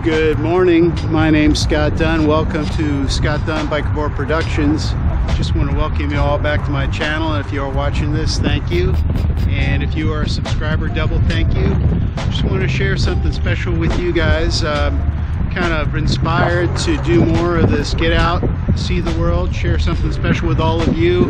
good morning. My name's Scott Dunn. Welcome to Scott Dunn Bikeaboard Productions. Just want to welcome you all back to my channel. And if you are watching this, thank you. And if you are a subscriber, double thank you. Just want to share something special with you guys. Kind of inspired to do more of this get out, see the world, share something special with all of you.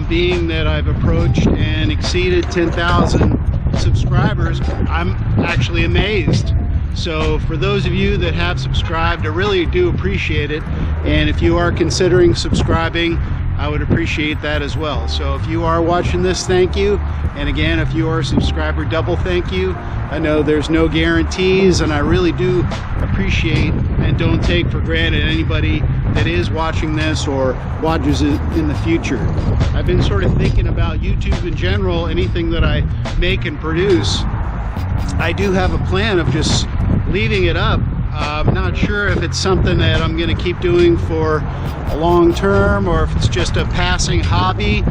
Being that I've approached and exceeded 10,000 subscribers, I'm actually amazed. So for those of you that have subscribed, I really do appreciate it. And if you are considering subscribing, I would appreciate that as well. So if you are watching this, thank you. And again, if you are a subscriber, double thank you. I know there's no guarantees, and I really do appreciate and don't take for granted anybody that is watching this or watches it in the future. I've been sort of thinking about YouTube in general, anything that I make and produce. I do have a plan of just leaving it up. I'm not sure if it's something that I'm going to keep doing for a long term or if it's just a passing hobby,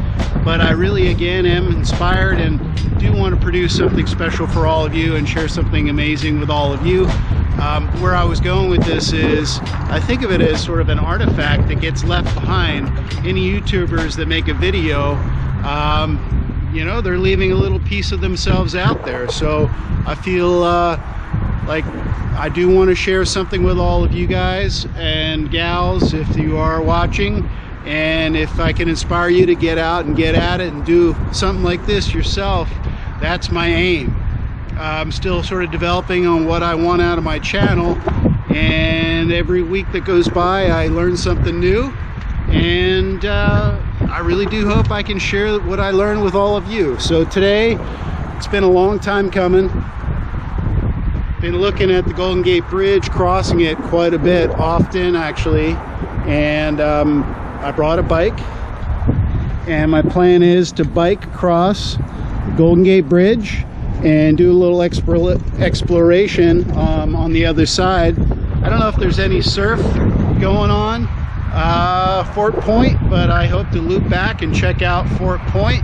but I really again am inspired and do want to produce something special for all of you and share something amazing with all of you. Where I was going with this is, I think of it as sort of an artifact that gets left behind. Any YouTubers that make a video, you know, they're leaving a little piece of themselves out there. So I feel like I do want to share something with all of you guys and gals if you are watching, and if I can inspire you to get out and get at it and do something like this yourself, that's my aim. I'm still sort of developing on what I want out of my channel, and every week that goes by I learn something new, and I really do hope I can share what I learned with all of you. So today, it's been a long time coming. Been looking at the Golden Gate Bridge, crossing it quite a bit, often actually, and I brought a bike, and my plan is to bike across the Golden Gate Bridge and do a little exploration on the other side. I don't know if there's any surf going on Fort Point, but I hope to loop back and check out Fort Point.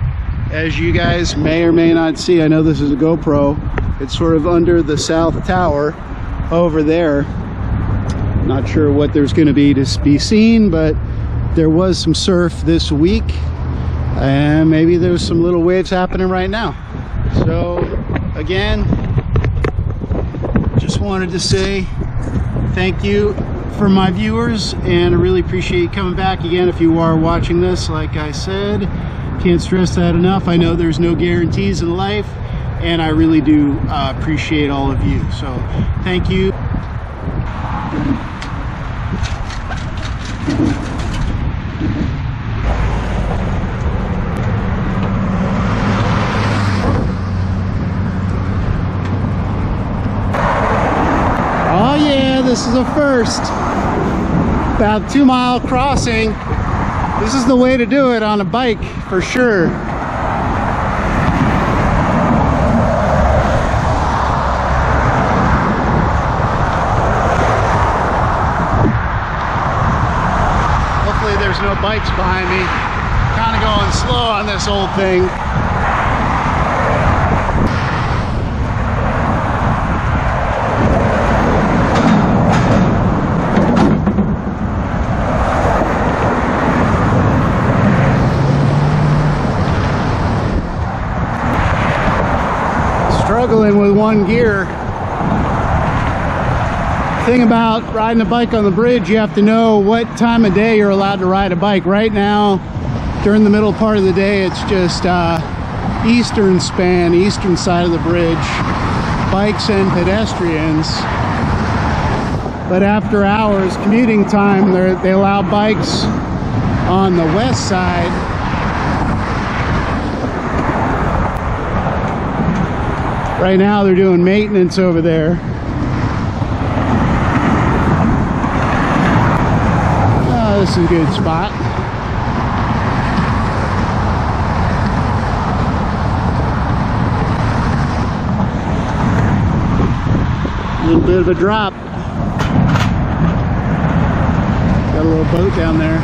As you guys may or may not see, I know this is a GoPro. It's sort of under the South Tower over there. Not sure what there's going to be seen, but there was some surf this week, and maybe there's some little waves happening right now. So again, just wanted to say thank you for my viewers, and I really appreciate you coming back again. If you are watching this, like I said, can't stress that enough. I know there's no guarantees in life, and I really do appreciate all of you. So thank you. Oh yeah, this is a first. About 2 mile crossing. This is the way to do it on a bike for sure. Hopefully there's no bikes behind me. Kind of going slow on this old thing. Struggling with one gear. Thing about riding a bike on the bridge, you have to know what time of day you're allowed to ride a bike. Right now, during the middle part of the day, it's just eastern side of the bridge, bikes and pedestrians. But after hours, commuting time, they allow bikes on the west side. Right now they're doing maintenance over there. Oh, this is a good spot. A little bit of a drop. Got a little boat down there.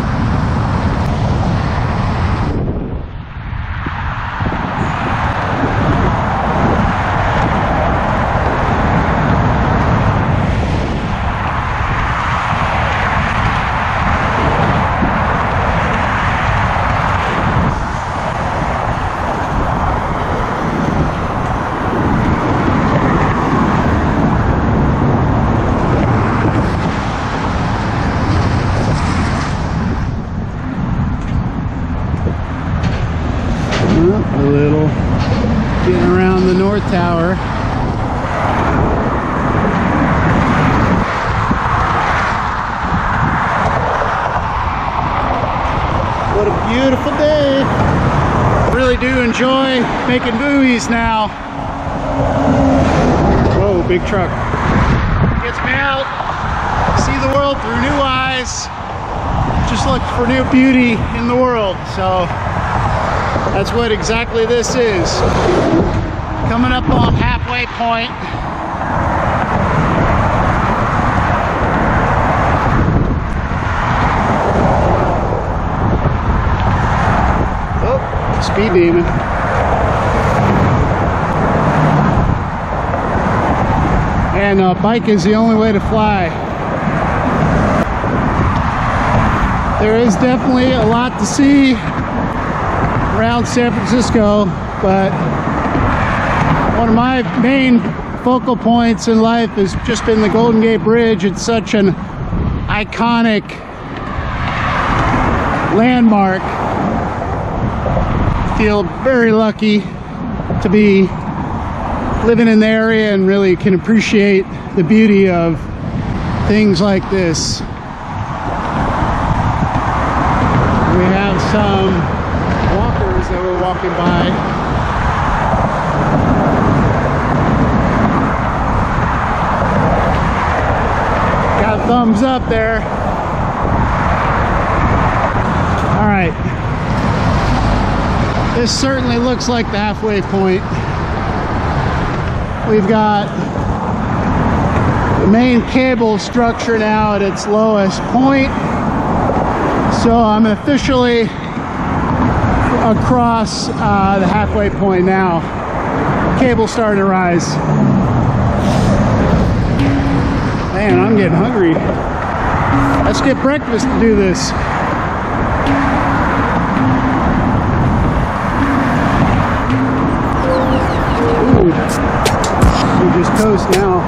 A little getting around the North Tower. What a beautiful day. I really do enjoy making movies now. Whoa, big truck. Gets me out, see the world through new eyes, just look for new beauty in the world. So that's what exactly this is. Coming up on halfway point. Oh, speed demon. And a bike is the only way to fly. There is definitely a lot to see around San Francisco, but one of my main focal points in life has just been the Golden Gate Bridge. It's such an iconic landmark. I feel very lucky to be living in the area and really can appreciate the beauty of things like this. We have some walkers that we're walking by. Got a thumbs up there. All right. This certainly looks like the halfway point. We've got the main cable structure now at its lowest point. So I'm officially across the halfway point now. Cable's starting to rise. Man, I'm getting hungry. Let's get breakfast to do this. Ooh. We just coast now.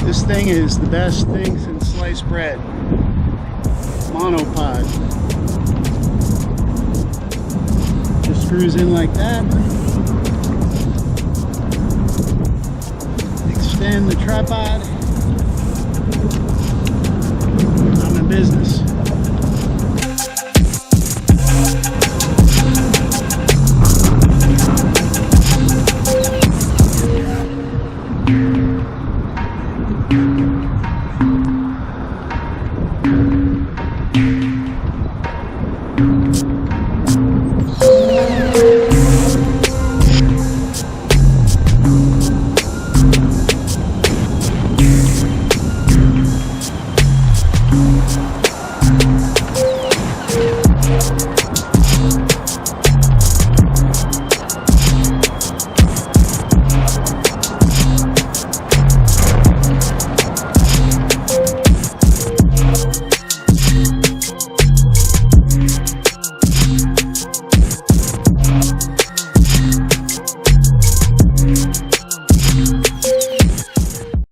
This thing is the best thing since sliced bread. Monopod. Just screws in like that. Extend the tripod. I'm in business.